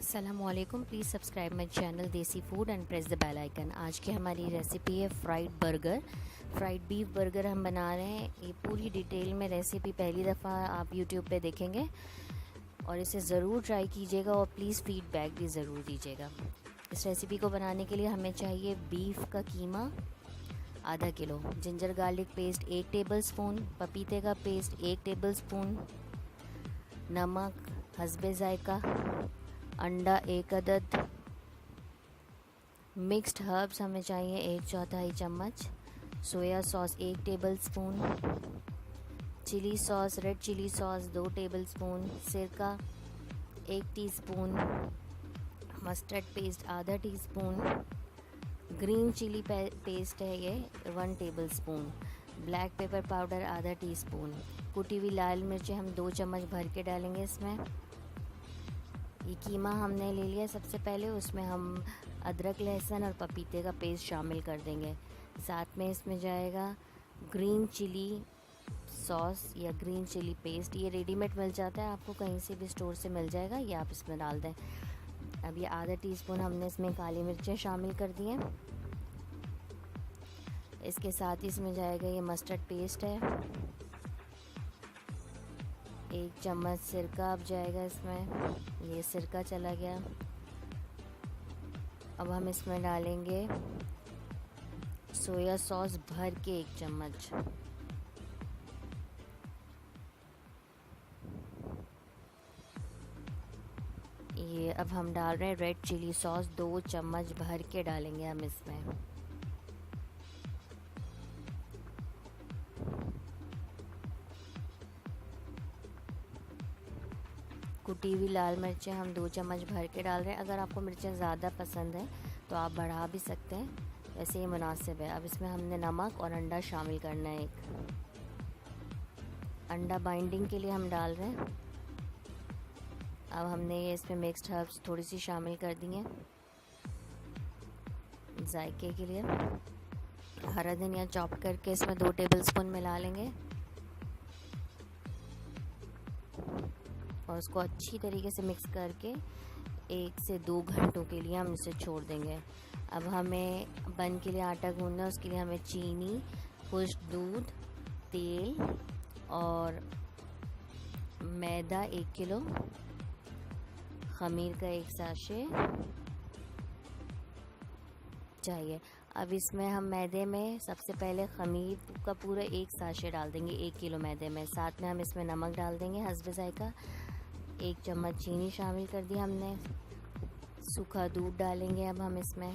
अस्सलामुअलैकुम, please subscribe my channel desi food and press the bell icon. आज की हमारी रेसिपी है फ्राइड बीफ बर्गर हम बना रहे हैं। ये पूरी डिटेल में रेसिपी पहली दफ़ा आप यूट्यूब पे देखेंगे और इसे ज़रूर ट्राई कीजिएगा और प्लीज़ फीडबैक भी ज़रूर दीजिएगा। इस रेसिपी को बनाने के लिए हमें चाहिए बीफ का कीमा आधा kilo, ginger garlic paste 1 tablespoon, पपीते का पेस्ट 1 टेबलस्पून, नमक हस्बे ज़ायका, अंडा 1 अदद, मिक्स्ड हर्ब्स हमें चाहिए 1/4 चम्मच, soya sauce 1 tablespoon, chilli sauce red chilli sauce 2 tablespoon, सिरका 1 टीस्पून, मस्टर्ड पेस्ट आधा टीस्पून, ग्रीन चिली पेस्ट है ये 1 टेबलस्पून, ब्लैक पेपर पाउडर आधा टीस्पून, कुटी हुई लाल मिर्चें हम 2 चम्मच भर के डालेंगे इसमें। ये कीमा हमने ले लिया सबसे पहले, उसमें हम अदरक लहसुन और पपीते का पेस्ट शामिल कर देंगे। साथ में इसमें जाएगा ग्रीन चिली सॉस या ग्रीन चिली पेस्ट, ये रेडीमेड मिल जाता है, आपको कहीं से भी स्टोर से मिल जाएगा, ये आप इसमें डाल दें। अब ये आधा टीस्पून हमने इसमें काली मिर्चें शामिल कर दी हैं। इसके साथ ही इसमें जाएगा ये मस्टर्ड पेस्ट है, 1 चम्मच सिरका अब जाएगा इसमें, ये सिरका चला गया। अब हम इसमें डालेंगे सोया सॉस भर के 1 चम्मच, ये अब हम डाल रहे हैं रेड चिली सॉस 2 चम्मच भर के डालेंगे हम इसमें। कुटी हुई लाल मिर्चें हम 2 चम्मच भर के डाल रहे हैं। अगर आपको मिर्चें ज़्यादा पसंद है तो आप बढ़ा भी सकते हैं, वैसे ही मुनासिब है। अब इसमें हमने नमक और अंडा शामिल करना है, एक अंडा बाइंडिंग के लिए हम डाल रहे हैं। अब हमने ये इसमें मिक्स्ड हर्ब्स थोड़ी सी शामिल कर दी हैं जायके के लिए। हरा धनिया चॉप करके इसमें 2 टेबलस्पून मिला लेंगे और उसको अच्छी तरीके से मिक्स करके 1 से 2 घंटों के लिए हम इसे छोड़ देंगे। अब हमें बन के लिए आटा गूंदना है, उसके लिए हमें चीनी, खुश्क दूध, तेल और मैदा 1 किलो, खमीर का 1 साशे चाहिए। अब इसमें हम मैदे में सबसे पहले खमीर का पूरा 1 साशे डाल देंगे 1 किलो मैदे में। साथ में हम इसमें नमक डाल देंगे हस्बे ज़ायका, 1 चम्मच चीनी शामिल कर दी हमने, सूखा दूध डालेंगे अब हम इसमें।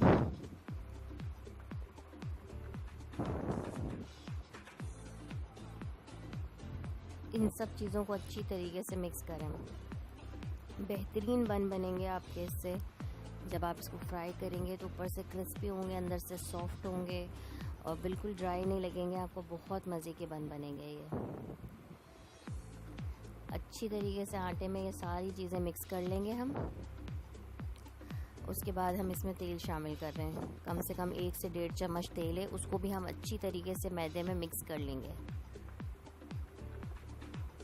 इन सब चीज़ों को अच्छी तरीके से मिक्स करें। बेहतरीन बनेंगे आपके इससे। जब आप इसको फ्राई करेंगे तो ऊपर से क्रिस्पी होंगे, अंदर से सॉफ्ट होंगे और बिल्कुल ड्राई नहीं लगेंगे आपको। बहुत मज़े के बनेंगे ये। अच्छी तरीके से आटे में ये सारी चीज़ें मिक्स कर लेंगे हम। उसके बाद हम इसमें तेल शामिल कर रहे हैं, कम से कम 1 से 1.5 चम्मच तेल है, उसको भी हम अच्छी तरीके से मैदे में मिक्स कर लेंगे।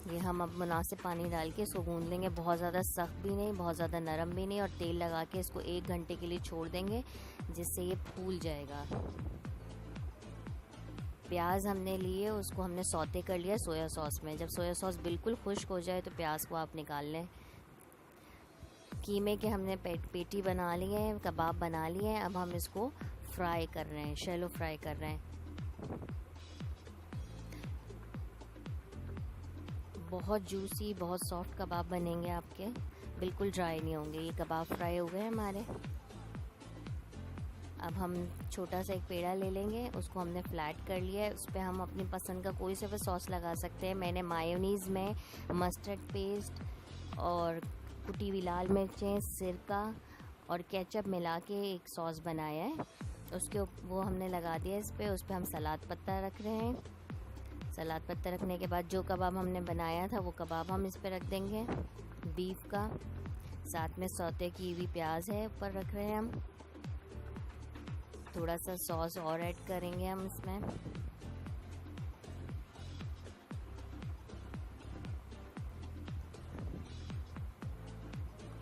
ये हम अब मुनासिब पानी डाल के इसको गूंद लेंगे, बहुत ज़्यादा सख्त भी नहीं, बहुत ज़्यादा नरम भी नहीं, और तेल लगा के इसको 1 घंटे के लिए छोड़ देंगे जिससे ये फूल जाएगा। प्याज हमने लिए, उसको हमने सौते कर लिया सोया सॉस में। जब सोया सॉस बिल्कुल खुश्क हो जाए तो प्याज को आप निकाल लें। कीमे के हमने पेटी बना लिए हैं, कबाब बना लिए हैं। अब हम इसको फ्राई कर रहे हैं, शैलो फ्राई कर रहे हैं। बहुत जूसी, बहुत सॉफ्ट कबाब बनेंगे आपके, बिल्कुल ड्राई नहीं होंगे। ये कबाब फ्राई हो गए हमारे। अब हम छोटा सा एक पेड़ा ले लेंगे, उसको हमने फ्लैट कर लिया है, उस पर हम अपनी पसंद का कोई सा भी सॉस लगा सकते हैं। मैंने मायोनीज़ में मस्टर्ड पेस्ट और कुटी हुई लाल मिर्चें, सिरका और केचप मिला के एक सॉस बनाया है, उसके वो हमने लगा दिया इस पर। उस पर हम सलाद पत्ता रख रहे हैं। सलाद पत्ता रखने के बाद जो कबाब हमने बनाया था वो कबाब हम इस पर रख देंगे बीफ का। साथ में सौते की हुई प्याज है ऊपर रख रहे हैं हम। थोड़ा सा सॉस और ऐड करेंगे हम इसमें।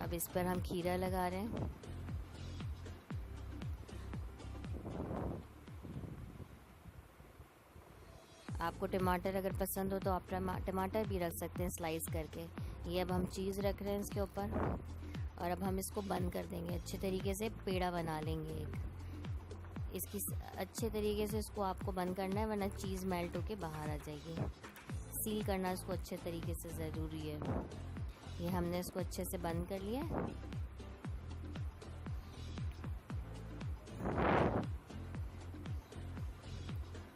अब अब इस पर हम खीरा लगा रहे हैं। आपको टमाटर अगर पसंद हो तो आप टमाटर भी रख सकते हैं स्लाइस करके। ये अब हम चीज़ रख रहे हैं इसके ऊपर, और अब हम इसको बंद कर देंगे। अच्छे तरीके से पेड़ा बना लेंगे एक इसकी। अच्छे तरीके से इसको आपको बंद करना है, वरना चीज़ मेल्ट होके बाहर आ जाएगी। सील करना इसको अच्छे तरीके से ज़रूरी है। ये हमने इसको अच्छे से बंद कर लिया।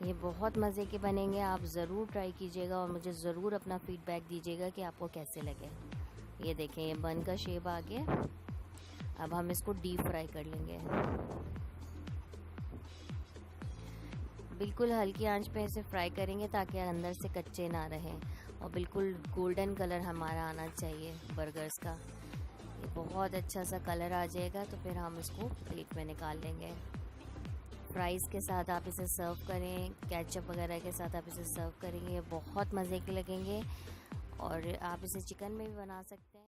ये बहुत मज़े के बनेंगे, आप ज़रूर ट्राई कीजिएगा और मुझे ज़रूर अपना फीडबैक दीजिएगा कि आपको कैसे लगे। ये देखें, ये बन का शेप आ गया। अब हम इसको डीप फ्राई कर लेंगे। बिल्कुल हल्की आंच पे इसे फ्राई करेंगे ताकि अंदर से कच्चे ना रहें, और बिल्कुल गोल्डन कलर हमारा आना चाहिए बर्गर्स का। ये बहुत अच्छा सा कलर आ जाएगा तो फिर हम इसको प्लेट में निकाल लेंगे। फ्राइज़ के साथ आप इसे सर्व करें, केचप वगैरह के साथ आप इसे सर्व करेंगे, बहुत मज़े के लगेंगे। और आप इसे चिकन में भी बना सकते हैं।